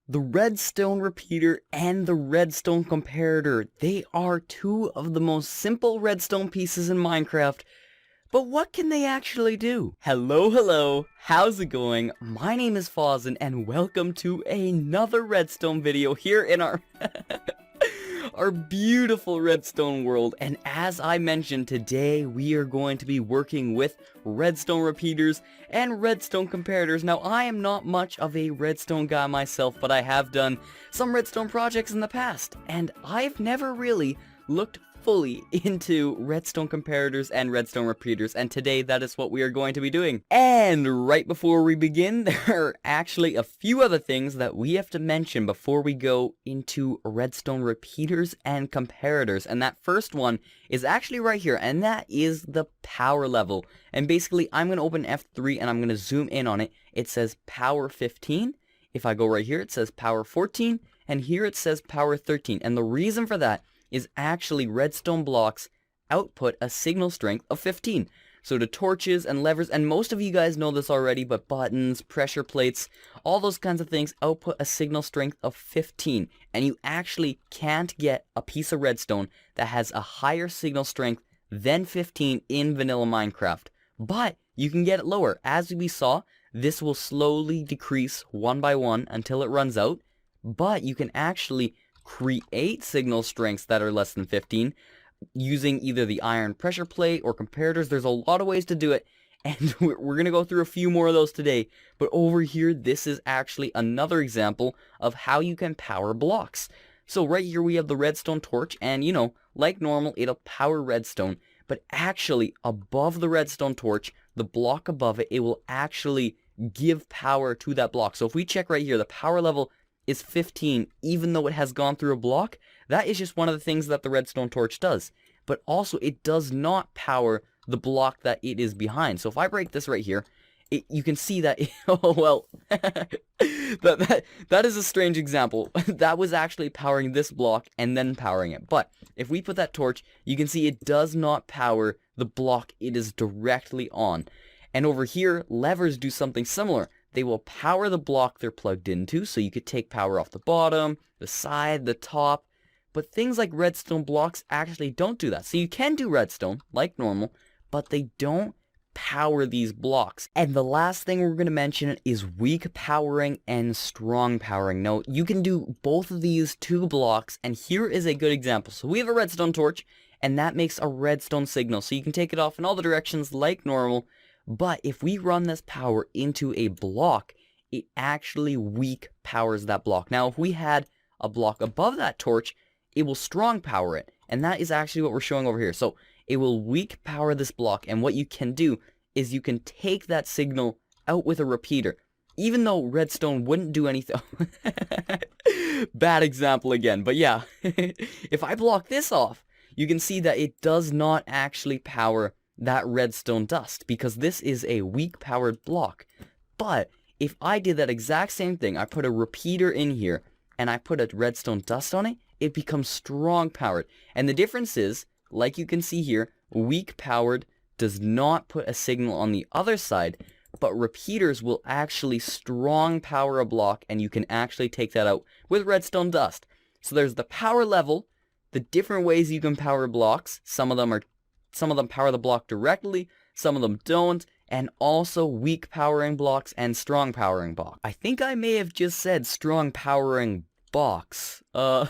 The redstone repeater and the redstone comparator, they are two of the most simple redstone pieces in Minecraft, but what can they actually do? Hello, how's it going? My name is Fawzen and welcome to another redstone video here in our our beautiful redstone world. And as I mentioned, today we are going to be working with redstone repeaters and redstone comparators. Now, I am not much of a redstone guy myself, but I have done some redstone projects in the past, and I've never really looked fully into redstone comparators and redstone repeaters, and today that is what we are going to be doing. And right before we begin, there are actually a few other things that we have to mention before we go into redstone repeaters and comparators, and that first one is actually right here, and that is the power level. And basically, I'm going to open F3 and I'm going to zoom in on it. It says power 15. If I go right here, it says power 14, and here it says power 13, and the reason for that is actually redstone blocks output a signal strength of 15. So the torches and levers, and most of you guys know this already, but buttons, pressure plates, all those kinds of things output a signal strength of 15. And you actually can't get a piece of redstone that has a higher signal strength than 15 in vanilla Minecraft. But you can get it lower. As we saw, this will slowly decrease one by one until it runs out. But you can actually create signal strengths that are less than 15 using either the iron pressure plate or comparators. There's a lot of ways to do it, and we're going to go through a few more of those today. But over here, this is actually another example of how you can power blocks. So right here we have the redstone torch, and you know, like normal, it'll power redstone, but actually above the redstone torch, the block above it, it will actually give power to that block. So if we check right here, the power level is 15, even though it has gone through a block. That is just one of the things that the redstone torch does. But also, it does not power the block that it is behind. So if I break this right here, you can see that, oh well, that is a strange example. That was actually powering this block and then powering it. But if we put that torch, you can see it does not power the block it is directly on. And over here, levers do something similar. They will power the block they're plugged into, so you could take power off the bottom, the side, the top. But things like redstone blocks actually don't do that. So you can do redstone, like normal, but they don't power these blocks. And the last thing we're going to mention is weak powering and strong powering. Now, you can do both of these two blocks, and here is a good example. So we have a redstone torch, and that makes a redstone signal. So you can take it off in all the directions like normal. But if we run this power into a block, it actually weak powers that block. Now, if we had a block above that torch, it will strong power it. And that is actually what we're showing over here. So it will weak power this block. And what you can do is you can take that signal out with a repeater. Even though redstone wouldn't do anything. Bad example again. But yeah, if I block this off, you can see that it does not actually power that redstone dust, because this is a weak powered block. But if I did that exact same thing, I put a repeater in here and I put a redstone dust on it, it becomes strong powered. And the difference is, like you can see here, weak powered does not put a signal on the other side, but repeaters will actually strong power a block, and you can actually take that out with redstone dust. So there's the power level, the different ways you can power blocks. Some of them power the block directly, some of them don't, and also weak powering blocks and strong powering blocks. I think I may have just said strong powering box. I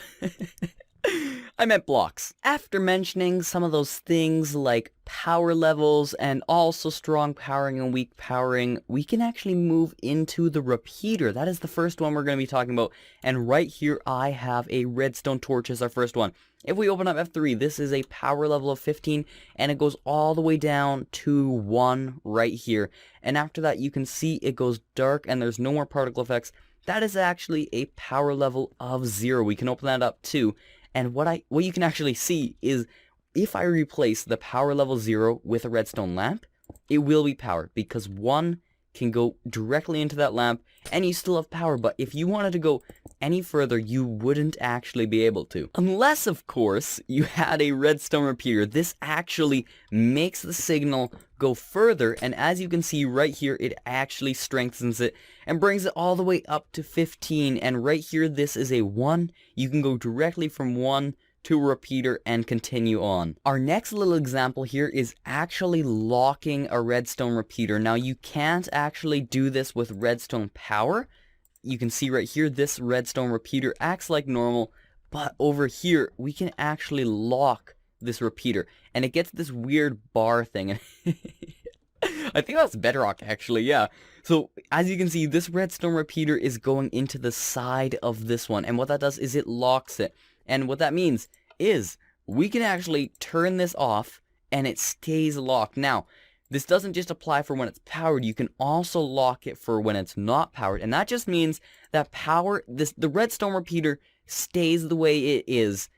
meant blocks. After mentioning some of those things like power levels and also strong powering and weak powering, we can actually move into the repeater. That is the first one we're going to be talking about. And right here I have a redstone torch as our first one. If we open up F3, this is a power level of 15, and it goes all the way down to 1 right here. And after that, you can see it goes dark and there's no more particle effects. That is actually a power level of 0. We can open that up too. And what you can actually see is if I replace the power level 0 with a redstone lamp, it will be powered, because 1 can go directly into that lamp, and you still have power. But if you wanted to go any further, you wouldn't actually be able to. Unless, of course, you had a redstone repeater. This actually makes the signal go further, and as you can see right here, it actually strengthens it and brings it all the way up to 15. And right here, this is a 1. You can go directly from 1 to a repeater and continue on. Our next little example here is actually locking a redstone repeater. Now, you can't actually do this with redstone power. You can see right here, this redstone repeater acts like normal, but over here, we can actually lock this repeater, and it gets this weird bar thing. I think that's Bedrock, actually, yeah. So, as you can see, this redstone repeater is going into the side of this one, and what that does is it locks it. And what that means is we can actually turn this off and it stays locked. Now, this doesn't just apply for when it's powered. You can also lock it for when it's not powered. And that just means that the redstone repeater stays the way it is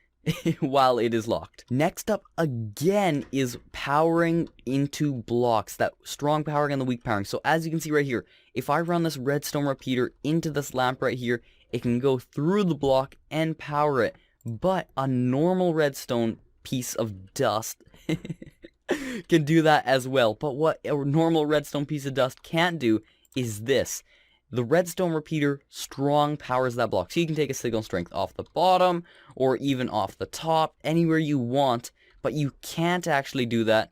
while it is locked. Next up again is powering into blocks, that strong powering and the weak powering. So as you can see right here, if I run this redstone repeater into this lamp right here, it can go through the block and power it. But a normal redstone piece of dust can do that as well. But what a normal redstone piece of dust can't do is this. The redstone repeater strong powers that block. So you can take a signal strength off the bottom or even off the top, anywhere you want, but you can't actually do that.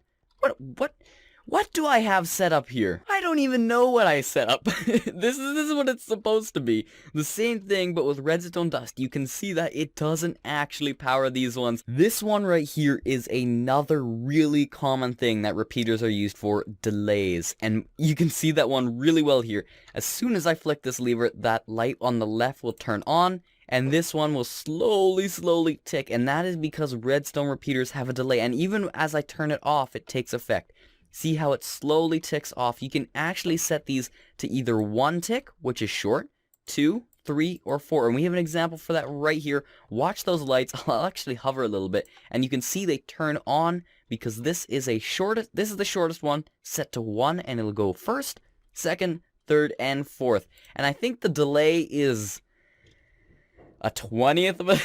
What do I have set up here? I don't even know what I set up. This is what it's supposed to be. The same thing, but with redstone dust. You can see that it doesn't actually power these ones. This one right here is another really common thing that repeaters are used for, delays. And you can see that one really well here. As soon as I flick this lever, that light on the left will turn on, and this one will slowly tick. And that is because redstone repeaters have a delay. And even as I turn it off, it takes effect. See how it slowly ticks off. You can actually set these to either 1 tick, which is short, 2, 3, or 4. And we have an example for that right here. Watch those lights. I'll actually hover a little bit, and you can see they turn on because this is the shortest one, set to 1, and it'll go first, second, third, and fourth. And I think the delay is a 20th of a...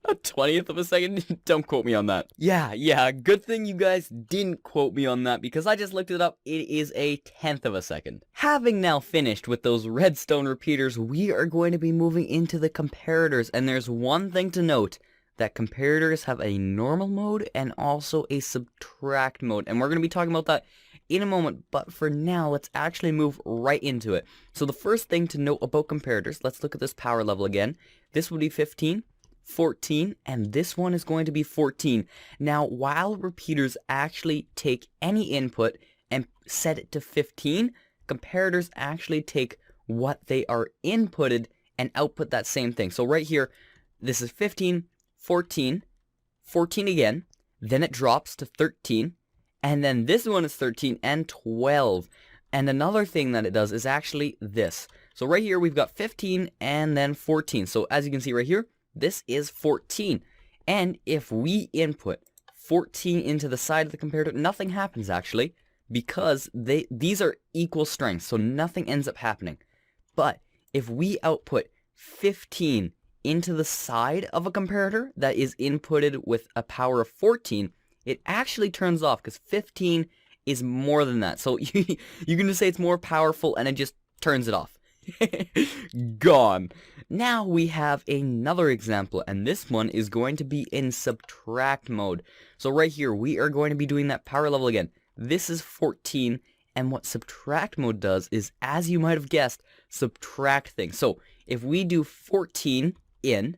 A 20th of a second? Don't quote me on that. Yeah, good thing you guys didn't quote me on that because I just looked it up. It is a 10th of a second. Having now finished with those redstone repeaters, we are going to be moving into the comparators. And there's one thing to note, that comparators have a normal mode and also a subtract mode. And we're going to be talking about that in a moment, but for now, let's actually move right into it. So the first thing to note about comparators, let's look at this power level again. This would be 15. 14, and this one is going to be 14. Now, while repeaters actually take any input and set it to 15, comparators actually take what they are inputted and output that same thing. So right here, this is 15, 14, 14 again, then it drops to 13, and then this one is 13 and 12. And another thing that it does is actually this. So right here, we've got 15 and then 14. So as you can see right here, this is 14, and if we input 14 into the side of the comparator, nothing happens actually, because these are equal strengths, so nothing ends up happening. But if we output 15 into the side of a comparator that is inputted with a power of 14, it actually turns off, because 15 is more than that. So you can just say it's more powerful, and it just turns it off. Gone. Now we have another example, and this one is going to be in subtract mode. So right here, we are going to be doing that power level again. This is 14, and what subtract mode does is, as you might have guessed, subtract things. So if we do 14 in,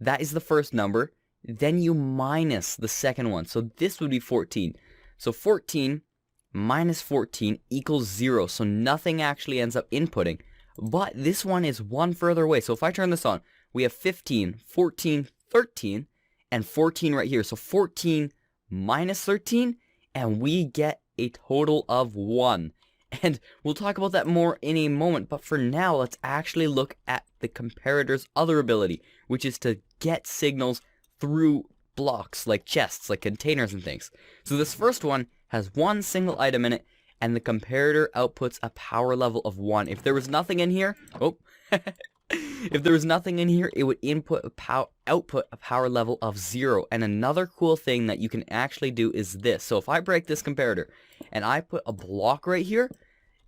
that is the first number, then you minus the second one. So this would be 14. So 14 minus 14 equals 0, so nothing actually ends up inputting. But this one is one further away. So if I turn this on, we have 15, 14, 13, and 14 right here. So 14 minus 13, and we get a total of 1. And we'll talk about that more in a moment. But for now, let's actually look at the comparator's other ability, which is to get signals through blocks, like chests, like containers and things. So this first one has one single item in it, and the comparator outputs a power level of 1. If there was nothing in here, if there was nothing in here, it would output a power level of 0. And another cool thing that you can actually do is this. So if I break this comparator and I put a block right here,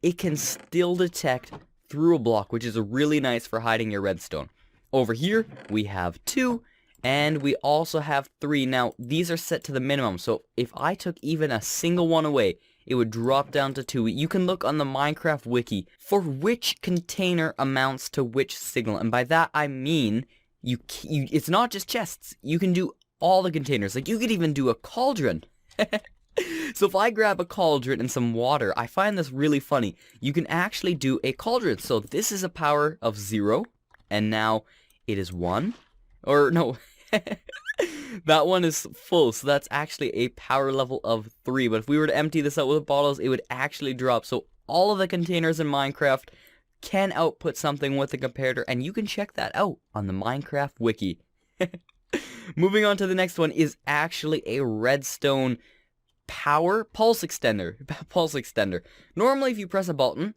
it can still detect through a block, which is really nice for hiding your redstone. Over here, we have 2, and we also have 3. Now, these are set to the minimum, so if I took even a single one away, it would drop down to 2. You can look on the Minecraft wiki for which container amounts to which signal, and by that I mean, it's not just chests. You can do all the containers. Like, you could even do a cauldron. So if I grab a cauldron and some water, I find this really funny. You can actually do a cauldron. So this is a power of 0, and now it is 1. Or, no. That one is full, so that's actually a power level of 3. But if we were to empty this out with bottles, it would actually drop. So all of the containers in Minecraft can output something with the comparator, and you can check that out on the Minecraft wiki. Moving on to the next one is actually a redstone power pulse extender. Normally, if you press a button,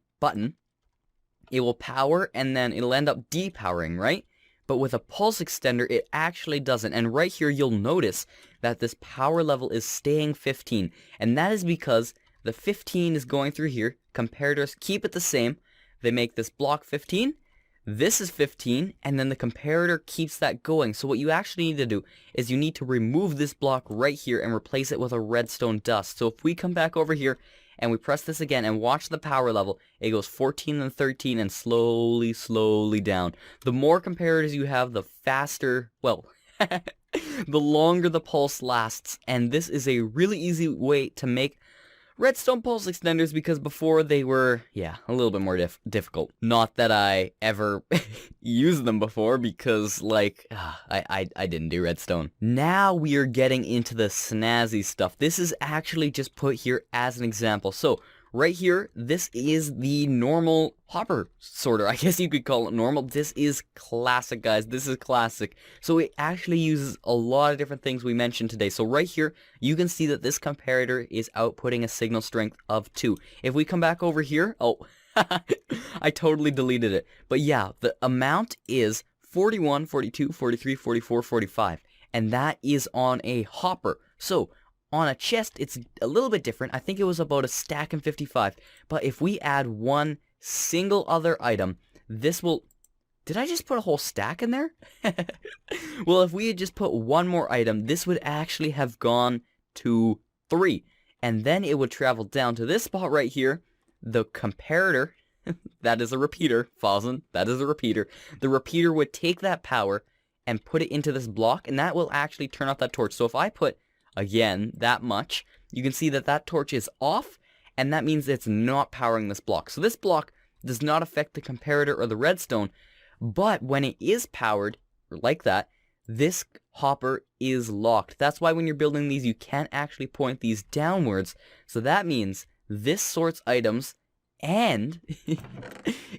it will power, and then it'll end up depowering, right? But with a pulse extender, it actually doesn't. And right here, you'll notice that this power level is staying 15. And that is because the 15 is going through here. Comparators keep it the same. They make this block 15. This is 15. And then the comparator keeps that going. So what you actually need to do is you need to remove this block right here and replace it with a redstone dust. So if we come back over here and we press this again and watch the power level, it goes 14 and 13 and slowly down. The more comparators you have, the faster, well, the longer the pulse lasts. And this is a really easy way to make redstone pulse extenders, because before they were, a little bit more difficult. Not that I ever used them before, because, like, I didn't do redstone. Now we are getting into the snazzy stuff. This is actually just put here as an example. So, right here, this is the normal hopper sorter. I guess you could call it normal. This is classic, guys. This is classic. So it actually uses a lot of different things we mentioned today. So right here, you can see that this comparator is outputting a signal strength of 2. If we come back over here, I totally deleted it. But yeah, the amount is 41, 42, 43, 44, 45. And that is on a hopper. So on a chest, it's a little bit different. I think it was about a stack and 55. But if we add one single other item, this will... Did I just put a whole stack in there? Well, if we had just put one more item, this would actually have gone to 3. And then it would travel down to this spot right here. The comparator, that is a repeater, Fawzen, that is a repeater. The repeater would take that power and put it into this block, and that will actually turn off that torch. So if I put, again, that much, you can see that that torch is off, and that means it's not powering this block. So this block does not affect the comparator or the redstone, but when it is powered, like that, this hopper is locked. That's why when you're building these, you can't actually point these downwards. So that means this sorts items, and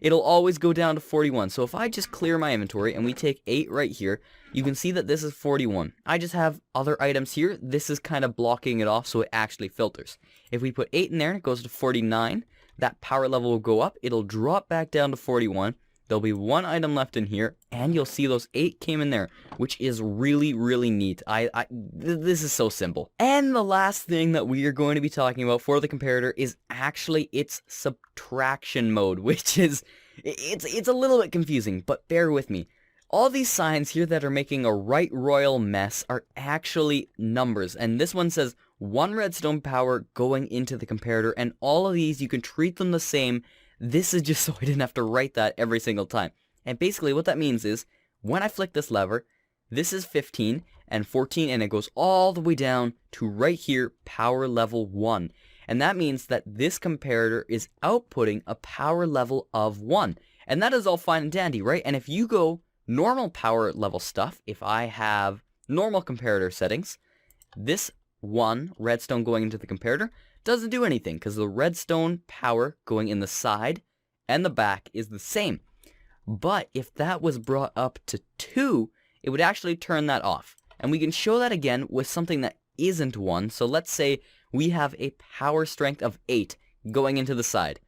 it'll always go down to 41. So if I just clear my inventory and we take 8 right here, you can see that this is 41. I just have other items here. This is kind of blocking it off so it actually filters. If we put 8 in there, it goes to 49. That power level will go up. It'll drop back down to 41. There'll be one item left in here, and you'll see those 8 came in there, which is really, really neat. This is so simple. And the last thing that we are going to be talking about for the comparator is actually its subtraction mode, which is, it's a little bit confusing, but bear with me. All these signs here that are making a right royal mess are actually numbers, and this one says 1 redstone power going into the comparator, and all of these, you can treat them the same. This is just so I didn't have to write that every single time. And basically what that means is, when I flick this lever, this is 15 and 14, and it goes all the way down to right here, power level 1. And that means that this comparator is outputting a power level of 1. And that is all fine and dandy, right? And if you go normal power level stuff, if I have normal comparator settings, this 1 redstone going into the comparator doesn't do anything, because the redstone power going in the side and the back is the same. But if that was brought up to 2, it would actually turn that off. And we can show that again with something that isn't 1. So let's say we have a power strength of 8 going into the side.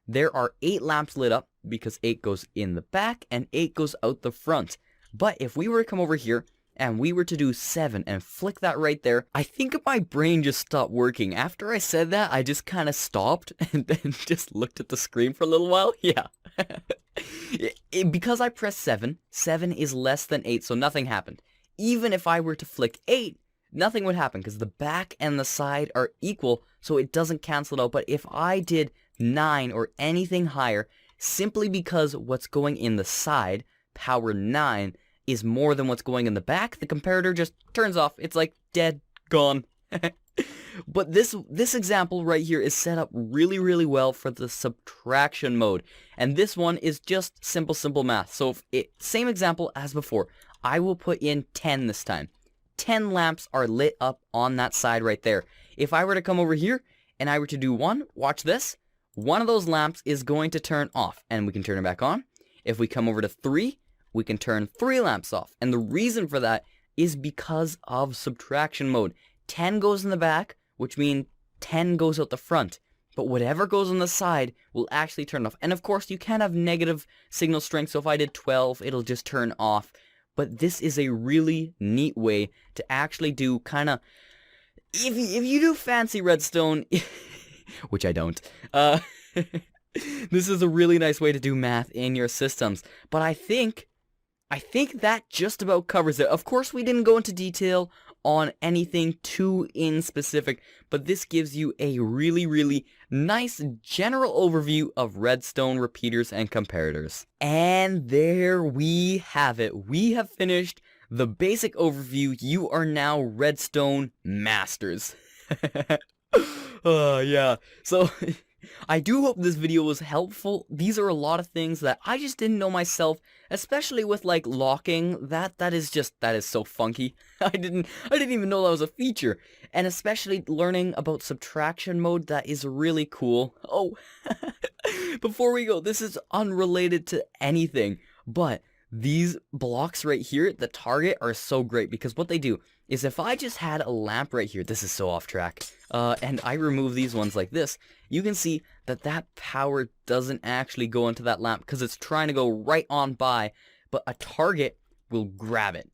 There are 8 lamps lit up because 8 goes in the back and 8 goes out the front. But if we were to come over here and we were to do 7 and flick that right there, I think my brain just stopped working. After I said that, I just kind of stopped and then just looked at the screen for a little while. Yeah. Because I pressed 7, 7 is less than 8, so nothing happened. Even if I were to flick 8, nothing would happen because the back and the side are equal, so it doesn't cancel it out. But if I did 9 or anything higher, simply because what's going in the side, power 9, is more than what's going in the back, the comparator just turns off. It's like dead, gone. But this example right here is set up really well for the subtraction mode. And this one is just simple math. So same example as before. I will put in 10 this time. 10 lamps are lit up on that side right there. If I were to come over here and I were to do 1, watch this. One of those lamps is going to turn off and we can turn it back on. If we come over to 3, we can turn 3 lamps off. And the reason for that is because of subtraction mode. 10 goes in the back, which means 10 goes out the front. But whatever goes on the side will actually turn off. And of course, you can have negative signal strength. So if I did 12, it'll just turn off. But this is a really neat way to actually do kind of, if you do fancy redstone, which I don't, this is a really nice way to do math in your systems. But I think that just about covers it. Of course, we didn't go into detail on anything too in specific, but this gives you a really nice general overview of redstone repeaters and comparators. And there we have it. We have finished the basic overview. You are now redstone masters. Yeah. So I do hope this video was helpful. These are a lot of things that I just didn't know myself, especially with like locking. That is so funky. I didn't even know that was a feature. And especially learning about subtraction mode, that is really cool. Oh, before we go, this is unrelated to anything, but these blocks right here, the target, are so great because what they do is if I just had a lamp right here, this is so off track, and I remove these ones like this, you can see that power doesn't actually go into that lamp because it's trying to go right on by, but a target will grab it.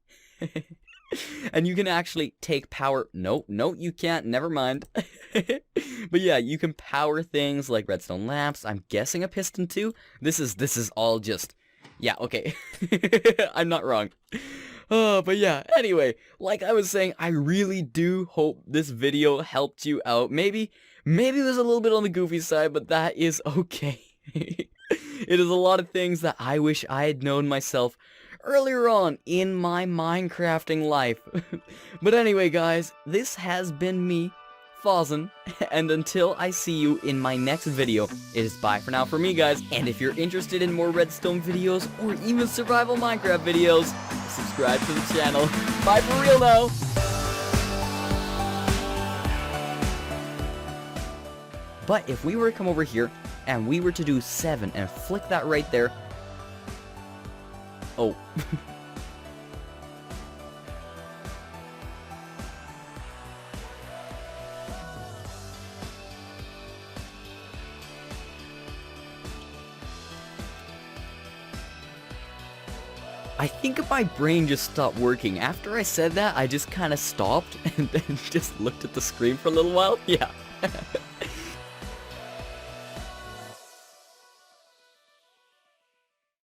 And you can actually take power. No, you can't. Never mind. But yeah, you can power things like redstone lamps. I'm guessing a piston too. This is all just, yeah, okay. I'm not wrong. But yeah, anyway, like I was saying, I really do hope this video helped you out. Maybe it was a little bit on the goofy side, but that is okay. It is a lot of things that I wish I had known myself earlier on in my Minecrafting life. But anyway, guys, this has been me, Fawzen, and until I see you in my next video, it is bye for now for me, guys. And if you're interested in more redstone videos or even survival Minecraft videos, subscribe to the channel. Bye for real now. But if we were to come over here and we were to do 7 and flick that right there. Oh. I think my brain just stopped working. After I said that, I just kind of stopped and then just looked at the screen for a little while. Yeah.